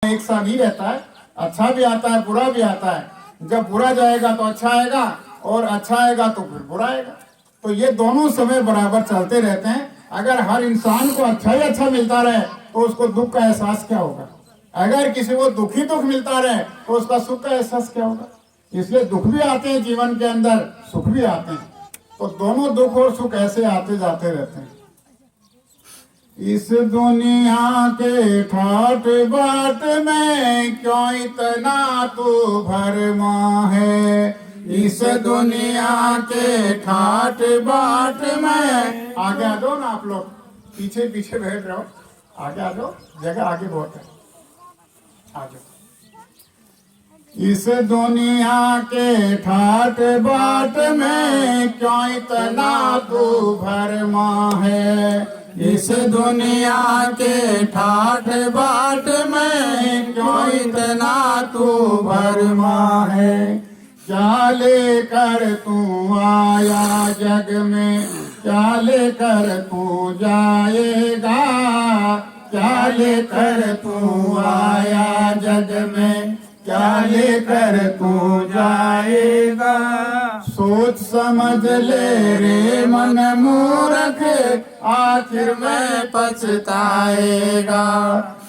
एक सा नहीं रहता है, अच्छा भी आता है बुरा भी आता है। जब बुरा जाएगा तो अच्छा आएगा और अच्छा आएगा तो फिर बुरा आएगा। तो ये दोनों समय बराबर चलते रहते हैं। अगर हर इंसान को अच्छा ही अच्छा मिलता रहे तो उसको दुख का एहसास क्या होगा। अगर किसी को दुखी दुख मिलता रहे तो उसका सुख का एहसास क्या होगा। इसलिए दुख भी आते हैं जीवन के अंदर, सुख भी आते हैं। तो दोनों दुख और सुख ऐसे आते जाते रहते हैं। इस दुनिया के ठाट बाट में क्यों इतना तू भरमा है। इस दुनिया के ठाट बाट में आगे आ जाओ ना, आप लोग पीछे पीछे बैठ रहे हो, आगे आ जाओ, जगह आगे बहुत है, आ जाओ। इस दुनिया के ठाट बाट में क्यों इतना तू भरमा है। इस दुनिया के ठाट बाट में क्यों इतना तू भरमा है। क्या लेकर तू आया जग में, क्या लेकर तू जाएगा। क्या लेकर तू आया जग में, क्या लेकर तू जाएगा। सोच समझ ले रे मन मूर्ख, आखिर में पछताएगा।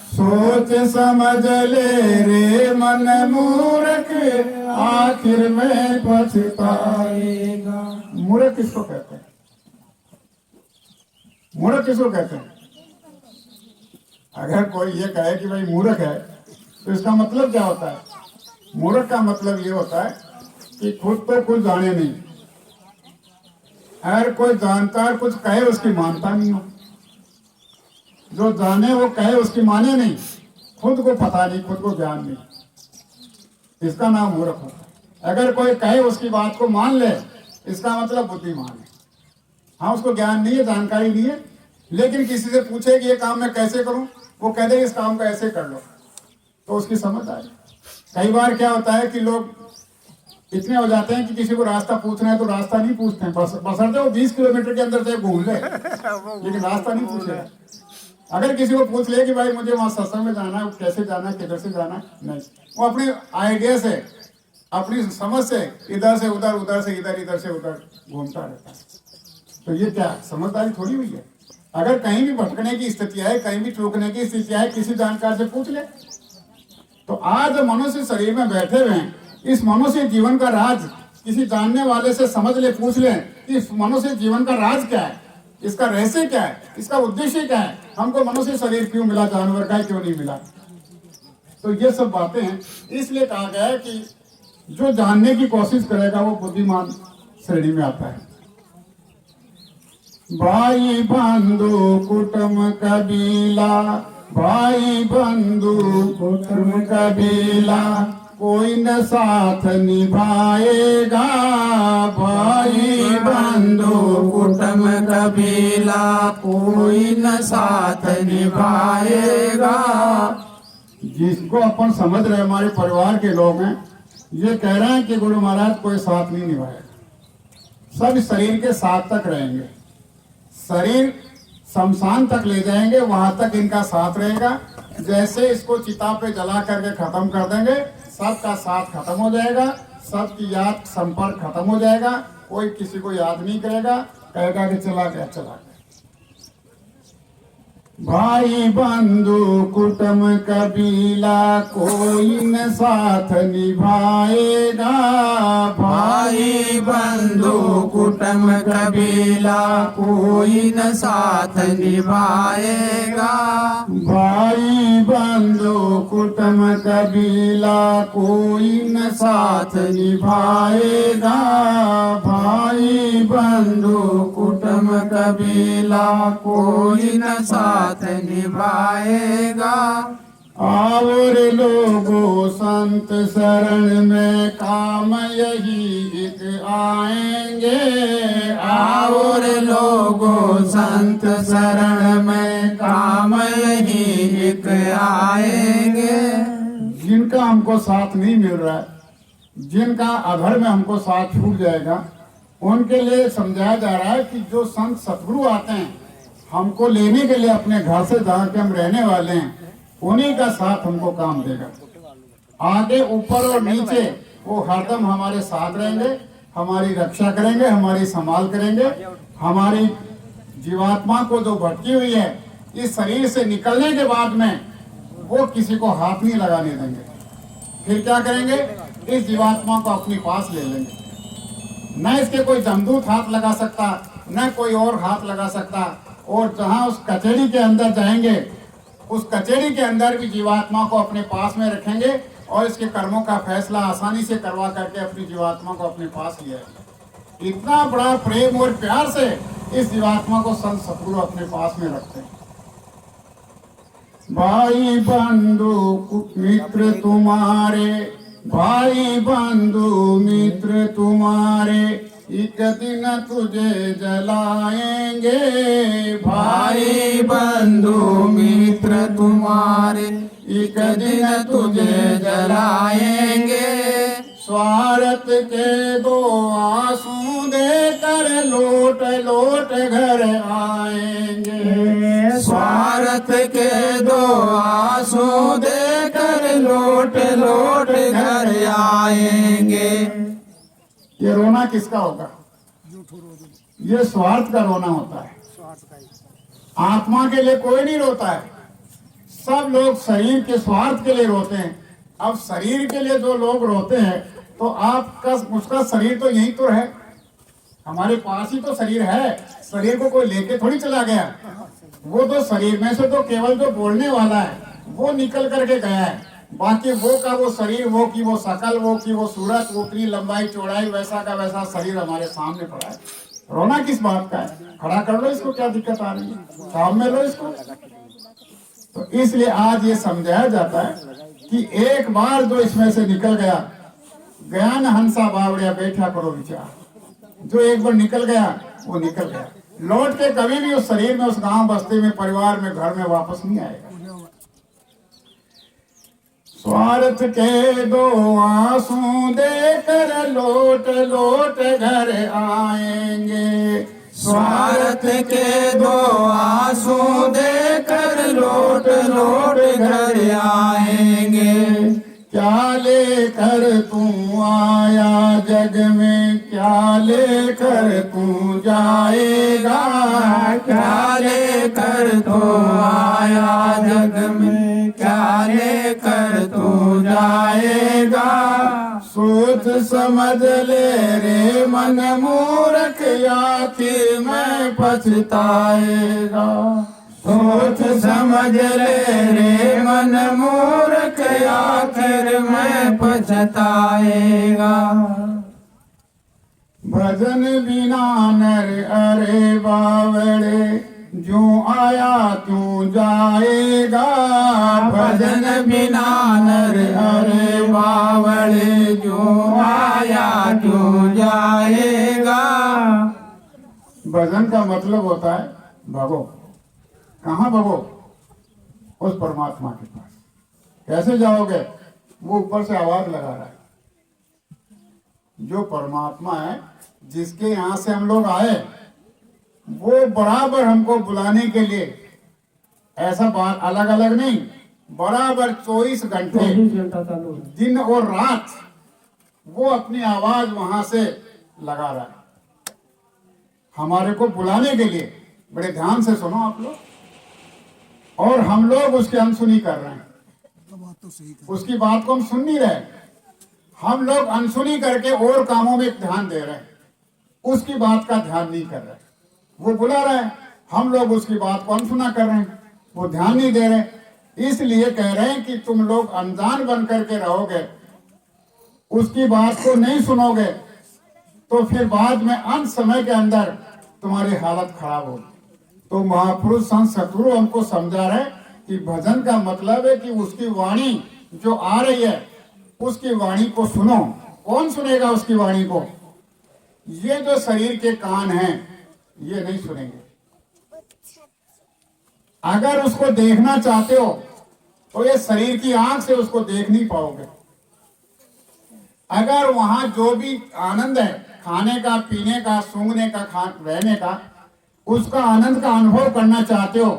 सोच समझ ले रे मन मूर्ख, आखिर में पछताएगा। मूर्ख किसको कहते हैं? मूर्ख किसको कहते हैं? अगर कोई ये कहे कि भाई मूर्ख है तो इसका मतलब क्या होता है? मूर्ख का मतलब ये होता है कि खुद तो कुछ जाने नहीं, अगर कोई जानता है कुछ कहे उसकी मानता नहीं हो। जो जाने वो कहे उसकी माने नहीं, खुद को पता नहीं, खुद को ज्ञान नहीं, इसका नाम मूर्ख होता है। अगर कोई कहे उसकी बात को मान ले, इसका मतलब बुद्धिमान है। हाँ, उसको ज्ञान नहीं है, जानकारी नहीं है, लेकिन किसी से पूछे कि ये काम मैं कैसे करूं, वो कह दे इस काम को ऐसे कर लो, तो उसकी समझ आए। कई बार क्या होता है कि लोग इतने हो जाते हैं कि किसी को रास्ता पूछना है तो रास्ता नहीं पूछते हैं, बसरते वो 20 किलोमीटर के अंदर से घूम ले, लेकिन रास्ता नहीं पूछेगा। अगर किसी को पूछ ले कि भाई मुझे वहां सत्संग में जाना है, कैसे जाना है, किधर से जाना है, नहीं, वो अपने आइडिया से, अपनी समझ से इधर से उधर, उधर से इधर, इधर से उधर घूमता रहता है। तो ये क्या समझदारी थोड़ी हुई है? अगर कहीं भी भटकने की स्थिति है, कहीं भी चूकने की स्थिति है, किसी जानकार से पूछ ले। तो आज मनुष्य शरीर में बैठे हुए हैं, इस मनुष्य जीवन का राज किसी जानने वाले से समझ ले, पूछ ले कि इस मनुष्य जीवन का राज क्या है, इसका रहस्य क्या है, इसका उद्देश्य क्या है, हमको मनुष्य शरीर क्यों मिला, जानवर का क्यों नहीं मिला। तो ये सब बातें हैं। इसलिए कहा गया है कि जो जानने की कोशिश करेगा वो बुद्धिमान श्रेणी में आता है। भाई बंधु कुटुंब कबीला, भाई बंधु कुटुंब कबीला, कोई न साथ निभाएगा। भाई बंधु कुटुंब कबीला, कोई न साथ निभाएगा। जिसको अपन समझ रहे हमारे परिवार के लोग हैं, ये कह रहे हैं कि गुरु महाराज कोई साथ नहीं निभाएगा, सब शरीर के साथ तक रहेंगे, शरीर शमशान तक ले जाएंगे, वहां तक इनका साथ रहेगा। जैसे इसको चिता पे जला करके खत्म कर देंगे, सबका साथ खत्म हो जाएगा, सबकी याद संपर्क खत्म हो जाएगा, कोई किसी को याद नहीं करेगा, कहेगा कि चला गया चला गया। भाई बंधु कुटुंब कबीला, कोई न साथ निभाएगा। भाई बंधु कुटुंब कबीला, कोई न साथ निभाएगा। भाई बंधु कुटुंब कबीला, कोई न साथ निभाएगा। भाई बंधु कुटुंब कबीला, कोई न साथ निभाएगा। और लोगों संत शरण में काम यही एक आएंगे। और लोगों संत शरण में काम यही एक आएंगे। जिनका हमको साथ नहीं मिल रहा है, जिनका अधर में हमको साथ छूट जाएगा, उनके लिए समझाया जा रहा है कि जो संत सतगुरु आते हैं हमको लेने के लिए अपने घर से जहाँ के हम रहने वाले हैं, उन्हीं का साथ हमको काम देगा। आगे ऊपर और नीचे वो हरदम हमारे साथ रहेंगे, हमारी रक्षा करेंगे, हमारी संभाल करेंगे। हमारी जीवात्मा को जो भटकी हुई है इस शरीर से निकलने के बाद में वो किसी को हाथ नहीं लगाने देंगे। फिर क्या करेंगे, इस जीवात्मा को अपने पास ले लेंगे। न इसके कोई जमदूत हाथ लगा सकता, न कोई और हाथ लगा सकता। और जहां उस कचहरी के अंदर जाएंगे, उस कचहरी के अंदर भी जीवात्मा को अपने पास में रखेंगे और इसके कर्मों का फैसला आसानी से करवा करके अपनी जीवात्मा को अपने पास लिया। इतना बड़ा प्रेम और प्यार से इस जीवात्मा को संत सतगुरु अपने पास में रखते हैं। भाई बंधु मित्र तुम्हारे, भाई बंधु मित्र तुम्हारे, एक दिन तुझे जलाएंगे। भाई बंधु मित्र तुम्हारे, एक दिन तुझे जलाएंगे। स्वार्थ के दो आंसू देकर लौट लौट घर आएंगे। स्वार्थ के दो आंसू देकर लौट लौट घर आएंगे। ये रोना किसका होगा? ये स्वार्थ का रोना होता है। आत्मा के लिए कोई नहीं रोता है। सब लोग शरीर के स्वार्थ के लिए रोते हैं। अब शरीर के लिए जो लोग रोते हैं तो आपका उसका शरीर तो यही तो है, हमारे पास ही तो शरीर है। शरीर को कोई लेके थोड़ी चला गया। वो तो शरीर में से तो केवल जो बोलने वाला है वो निकल करके गया है। बाकी वो का वो शरीर, वो की वो शकल, वो की वो सूरत, उतनी लंबाई चौड़ाई, वैसा का वैसा शरीर हमारे सामने पड़ा है। रोना किस बात का है? खड़ा कर लो इसको, क्या दिक्कत आ रही है? सामने लो इसको। तो इसलिए आज ये समझाया जाता है कि एक बार जो इसमें से निकल गया, ज्ञान हंसा बावड़िया बैठा करो विचार। जो एक बार निकल गया वो निकल गया, लौट के कभी भी उस शरीर में, उस गांव बस्ती में, परिवार में, घर में वापस नहीं आएगा। स्वार्थ के दो आंसू देकर लौट लौट घर आएंगे। स्वार्थ के दो आंसू देकर लौट लौट घर आएंगे। क्या लेकर तू आया जग में, क्या लेकर तू जाएगा। क्या लेकर तू आया जग में, क्या लेकर तू जाएगा। सोच समझ ले रे मन मूर्ख, आखिर में पछताएगा। सोच समझ ले रे मन मूर्ख, आखिर में पछताएगा। भजन बिना नर अरे बावड़े, जो आया तू जाएगा। भजन बिना नर अरे बावड़े, जो आया तू जाएगा। भजन का मतलब होता है भगो। कहाँ भगो? उस परमात्मा के पास। कैसे जाओगे? वो ऊपर से आवाज लगा रहा है। जो परमात्मा है, जिसके यहाँ से हम लोग आए, वो बराबर हमको बुलाने के लिए, ऐसा बात अलग अलग नहीं, बराबर 24 घंटे दिन और रात वो अपनी आवाज वहां से लगा रहा है हमारे को बुलाने के लिए। बड़े ध्यान से सुनो आप लोग। और हम लोग उसकी अनसुनी कर रहे हैं, उसकी बात को हम सुन नहीं रहे। हम लोग अनसुनी करके और कामों में ध्यान दे रहे हैं, उसकी बात का ध्यान नहीं कर रहे। वो बुला रहा है, हम लोग उसकी बात को अनसुना कर रहे हैं, वो ध्यान नहीं दे रहे। इसलिए कह रहे हैं कि तुम लोग अनजान बन करके रहोगे, उसकी बात को नहीं सुनोगे, तो फिर बाद में अंत समय के अंदर तुम्हारी हालत खराब होगी। तो महापुरुष संत सतगुरु हमको समझा रहे कि भजन का मतलब है कि उसकी वाणी जो आ रही है, उसकी वाणी को सुनो। कौन सुनेगा उसकी वाणी को? ये जो शरीर के कान हैं, ये नहीं सुनेंगे। अगर उसको देखना चाहते हो तो ये शरीर की आंख से उसको देख नहीं पाओगे। अगर वहां जो भी आनंद है, खाने का, पीने का, सूंघने का, रहने का, उसका आनंद का अनुभव करना चाहते हो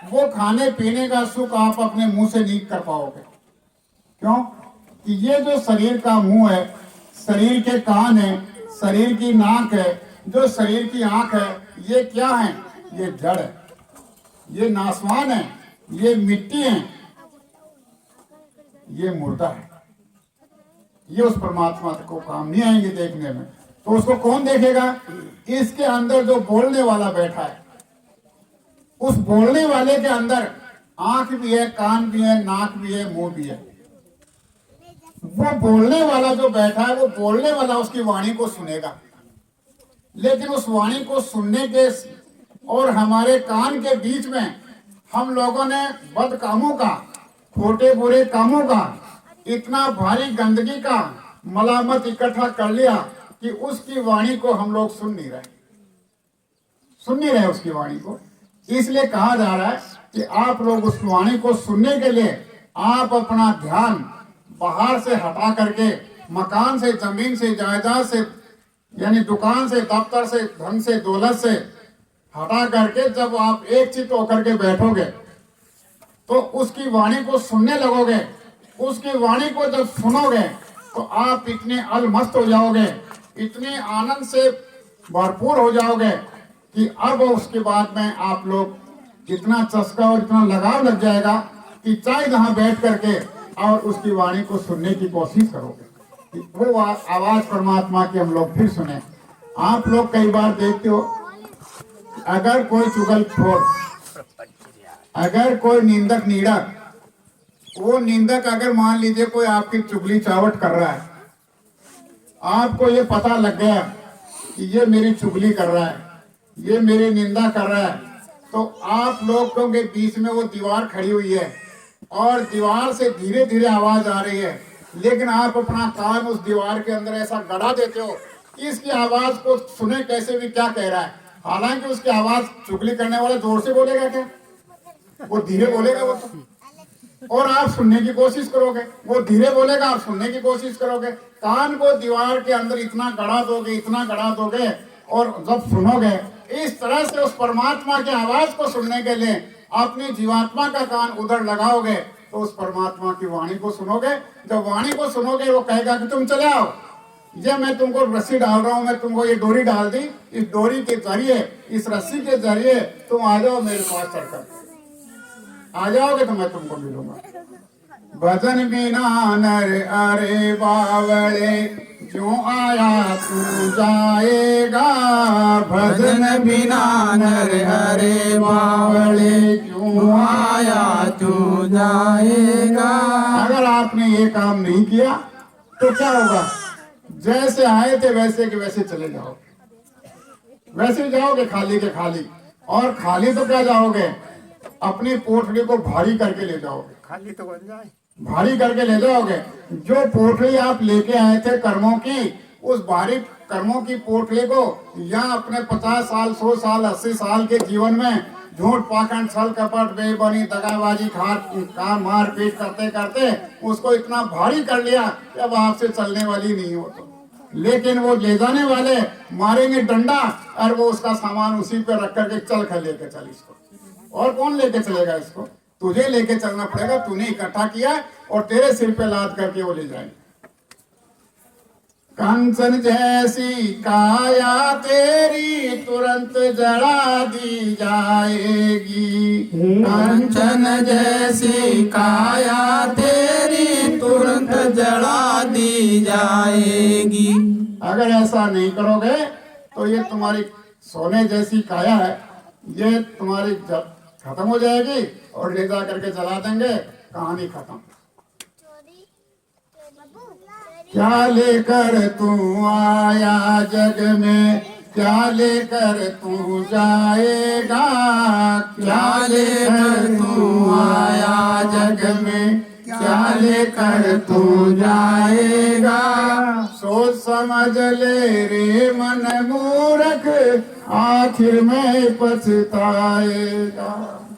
वो खाने पीने का सुख आप अपने मुंह से नहीं कर पाओगे। क्यों? कि ये जो शरीर का मुंह है, शरीर के कान है, शरीर की नाक है, जो शरीर की आंख है, ये क्या है? ये जड़ है, ये नासवान है, ये मिट्टी है, ये मुर्दा है। ये उस परमात्मा को काम नहीं आएंगे देखने में। तो उसको कौन देखेगा? इसके अंदर जो बोलने वाला बैठा है, उस बोलने वाले के अंदर आंख भी है, कान भी है, नाक भी है, मुंह भी है। वो बोलने वाला जो बैठा है, वो बोलने वाला उसकी वाणी को सुनेगा। लेकिन उस वाणी को सुनने के और हमारे कान के बीच में हम लोगों ने बद कामों का, खोटे बुरे कामों का, इतना भारी गंदगी का मलामत इकट्ठा कर लिया कि उसकी वाणी को हम लोग सुन नहीं रहे उसकी वाणी को। इसलिए कहा जा रहा है कि आप लोग उस वाणी को सुनने के लिए आप अपना ध्यान बाहर से हटा करके, मकान से, जमीन से, जायदाद से, यानी दुकान से, दफ्तर से, धन से, दौलत से हटा करके जब आप एक चित्त होकर के बैठोगे तो उसकी वाणी को सुनने लगोगे। उसकी वाणी को जब सुनोगे तो आप इतने अलमस्त हो जाओगे, इतने आनंद से भरपूर हो जाओगे कि अब उसके बाद में आप लोग इतना चस्का और इतना लगाव लग जाएगा कि चाहे जहां बैठ करके और उसकी वाणी को सुनने की कोशिश करोगे कि वो आवाज परमात्मा की हम लोग फिर सुने। आप लोग कई बार देखते हो, अगर कोई चुगलखोर, अगर कोई निंदक नीड़क, वो निंदक अगर मान लीजिए कोई आपकी चुगली चावट कर रहा है, आपको ये पता लग गया कि ये मेरी चुगली कर रहा है, ये मेरी निंदा कर रहा है, तो आप लोगों के बीच में वो दीवार खड़ी हुई है और दीवार से धीरे धीरे आवाज आ रही है, लेकिन आप अपना कान उस दीवार के अंदर ऐसा गड़ा देते हो कि इसकी आवाज को सुने कैसे भी क्या कह रहा है। हालांकि उसकी आवाज, चुगली करने वाला जोर से बोलेगा क्या? वो धीरे बोलेगा वो तो। और आप सुनने की कोशिश करोगे, वो धीरे बोलेगा, आप सुनने की कोशिश करोगे। कान को दीवार के अंदर इतना गड़ा दोगे, इतना गड़ा दोगे, और जब सुनोगे इस तरह से उस परमात्मा की आवाज को सुनने के लिए अपनी जीवात्मा का कान उधर लगाओगे तो उस परमात्मा की वाणी को सुनोगे। जब वाणी को सुनोगे वो कहेगा कि तुम चले आओ, ये मैं तुमको रस्सी डाल रहा हूँ, मैं तुमको ये डोरी डाल दी, इस डोरी के जरिए, इस रस्सी के जरिए तुम आ जाओ मेरे पास चढ़कर, आ जाओगे तो मैं तुमको मिलूंगा। भजन बिना नर अरे बावले, जो आया तू जाएगा। भजन बिना नर अरे बावले, जो आया तू जाएगा। अगर आपने ये काम नहीं किया तो क्या होगा? जैसे आए थे वैसे के वैसे चले जाओगे, वैसे ही जाओगे खाली के खाली। और खाली तो क्या जाओगे? अपनी पोटली को भारी करके ले जाओगे, खाली तो बन जाए, भारी करके ले जाओगे। जो पोटली आप लेके आए थे कर्मों की, उस भारी कर्मों की पोटली को या अपने 50 साल, 100 साल, 80 साल के जीवन में झूठ, पाखंड, छल कपट, बेईमानी, दगाबाजी, काम, मार पीट करते करते उसको इतना भारी कर लिया कि अब आपसे चलने वाली नहीं हो। तो लेकिन वो ले जाने वाले मारेंगे डंडा और वो उसका सामान उसी पे रख करके चल कर लेके चल इसको। और कौन लेके चलेगा इसको? तुझे लेके चलना पड़ेगा, तूने इकट्ठा किया और तेरे सिर पे लाद करके वो ले जाएंगे। कंचन जैसी काया तेरी तुरंत जला दी जाएगी। कंचन जैसी काया तेरी तुरंत जला दी जाएगी। अगर ऐसा नहीं करोगे तो ये तुम्हारी सोने जैसी काया है, ये तुम्हारी जब खत्म हो जाएगी और ले जा करके जला देंगे, कहानी खत्म। क्या लेकर तू आया जग में, क्या लेकर तू जाएगा। क्या लेकर तू आया जग में, क्या लेकर तू जाएगा। सोच समझ ले रे मन मूर्ख, आखिर में पछताएगा।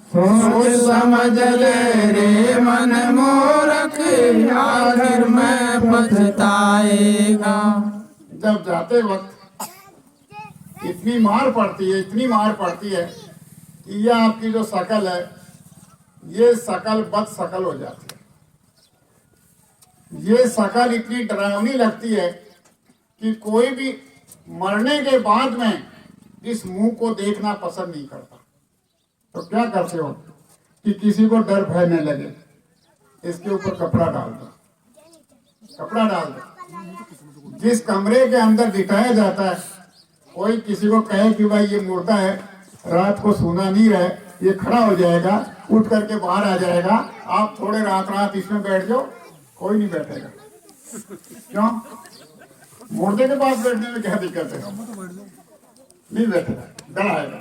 सोच समझ ले रे मन मूर्ख, आखिर में पछताएगा। जब जाते वक्त इतनी मार पड़ती है, इतनी मार पड़ती है कि यह आपकी जो शकल है ये शकल बद शकल हो जाती है। ये शकल इतनी डरावनी लगती है कि कोई भी मरने के बाद में इस मुंह को देखना पसंद नहीं करता। तो क्या करते हो कि किसी को डर भय न लगे, इसके ऊपर कपड़ा डाल दो, कपड़ा डाल दो। जिस कमरे के अंदर दिखाया जाता है, कोई किसी को कहे कि भाई ये मुर्दा है, रात को सोना नहीं रहे, ये खड़ा हो जाएगा, उठ करके बाहर आ जाएगा, आप थोड़े रात इसमें बैठ जाओ, कोई नहीं बैठेगा। क्यों? मुर्दे के पास बैठने में क्या दिक्कत है? नहीं बैठेगा, डर आएगा,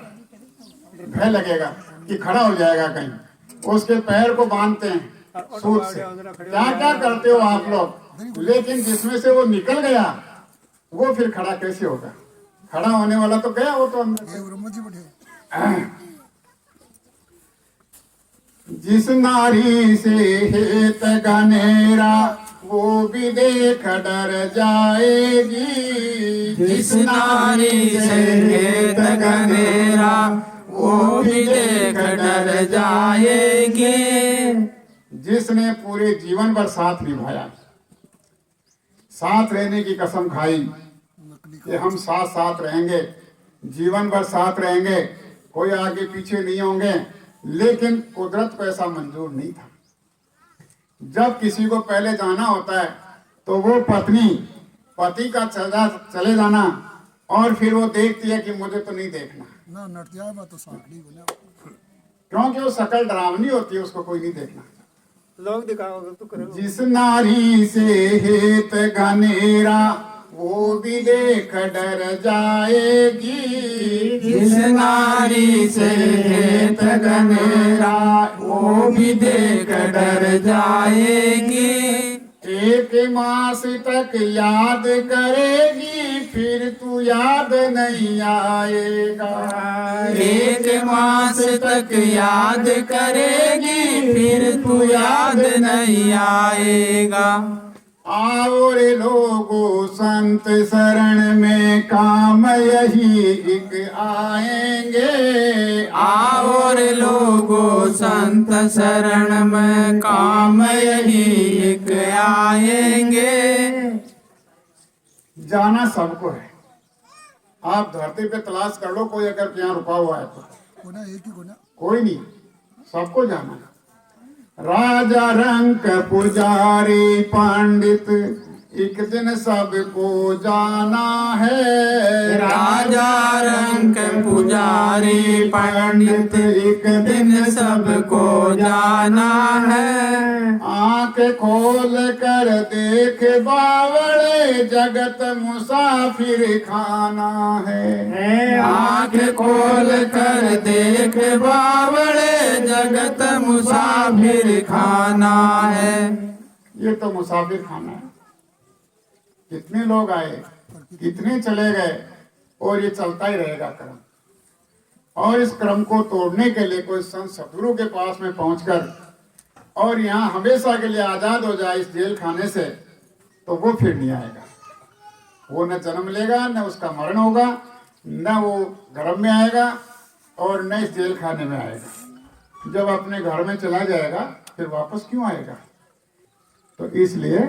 भय लगेगा कि खड़ा हो जाएगा कहीं। उसके पैर को बांधते हैं सूत से, क्या क्या करते हो आप लोग, लेकिन जिसमें से वो निकल गया वो फिर खड़ा कैसे होगा? खड़ा होने वाला तो गया, वो तो अंदर। जिस नारी से हेत गनेरा वो भी देख डर जाएगी। जिस नारी से हेत गनेरा वो भी देख डर जाएगी। जिसने पूरे जीवन भर साथ निभाया, साथ रहने की कसम खाई कि हम साथ साथ रहेंगे, जीवन भर साथ रहेंगे, कोई आगे पीछे नहीं होंगे, लेकिन कुदरत को ऐसा मंजूर नहीं था। जब किसी को पहले जाना होता है तो वो पत्नी पति का चले जाना, और फिर वो देखती है कि मुझे तो नहीं देखना, क्योंकि वो शकल डरावनी होती है, उसको कोई नहीं देखना। लोग दिखाओगे तो करोगे। जिस नारी से हेत घनेरा वो भी देख डर जाएगी। जिस नारी से हेत गनेरा वो भी देख डर जाएगी। एक मास तक याद करेगी, फिर तू याद नहीं आएगा। एक मास तक याद करेगी, फिर तू याद नहीं आएगा। आओ रे लोगो संत शरण में काम यही एक आएंगे। आओ रे लोगो संत शरण में काम यही एक आएंगे। जाना सबको है, आप धरती पे तलाश कर लो, कोई अगर यहाँ रुका हुआ है तो कोई नहीं, सबको जाना है। राजा रंक पुजारी पंडित एक दिन सबको जाना है। राजा रंक पुजारी पंडित एक दिन सबको जाना है। आंख खोल कर देख बावड़े जगत मुसाफिर खाना है। आंख खोल कर देख बावड़े जगत मुसाफिर खाना है। ये तो मुसाफिर खाना है। कितने लोग आए, कितने चले गए, और ये चलता ही रहेगा क्रम। और इस क्रम को तोड़ने के लिए कोई संत सतगुरु के पास में पहुंचकर और यहाँ हमेशा के लिए आजाद हो जाए इस जेल खाने से, तो वो फिर नहीं आएगा। वो न जन्म लेगा, न उसका मरण होगा, न वो घर में आएगा और न इस जेल खाने में आएगा। जब अपने घर में चला जाएगा फिर वापस क्यों आएगा? तो इसलिए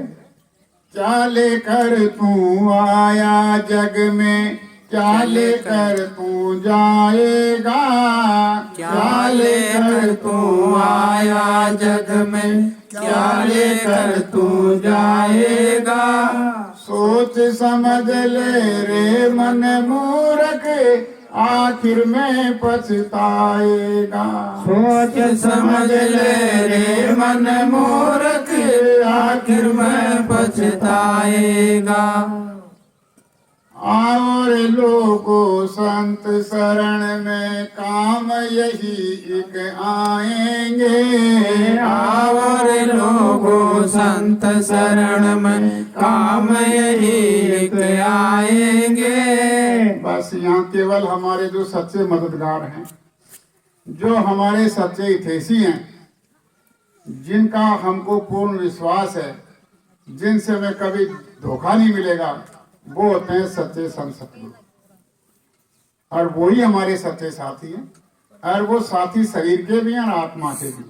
क्या लेकर तू आया जग में, क्या लेकर तू जाएगा। क्या लेकर तू आया जग में, क्या लेकर तू जाएगा। सोच समझ ले रे मन मूर्ख, आखिर में पछताएगा। सोच समझ ले रे मन मूर्ख, आखिर में पछताएगा। और लोगों संत शरण में काम यही एक आएंगे। और लोगों संत शरण में काम यही एक आएंगे। बस यहाँ केवल हमारे जो सच्चे मददगार हैं, जो हमारे सच्चे हितैषी हैं, जिनका हमको पूर्ण विश्वास है, जिनसे हमें कभी धोखा नहीं मिलेगा, वो होते हैं सच्चे संत सतगुरु। और वही हमारे सच्चे साथी हैं, और वो साथी शरीर के भी हैं और आत्मा के भी।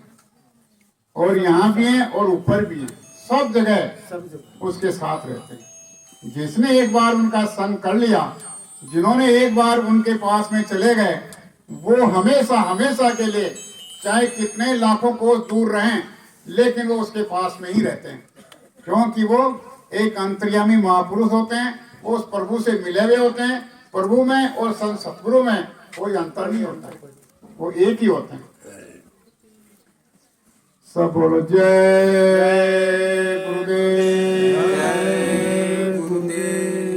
और यहाँ भी हैं और ऊपर भी हैं, सब जगह उसके साथ रहते हैं। जिसने एक बार उनका संग कर लिया, जिन्होंने एक बार उनके पास में चले गए, वो हमेशा हमेशा के लिए चाहे कितने लाखों कोस दूर रहें, लेकिन वो उसके पास में ही रहते हैं, क्योंकि वो एक अंतर्यामी महापुरुष होते हैं। वो उस प्रभु से मिले हुए होते हैं। प्रभु में और संत सतगुरु में कोई अंतर नहीं होता है, वो एक ही होते हैं। सब बोलो जय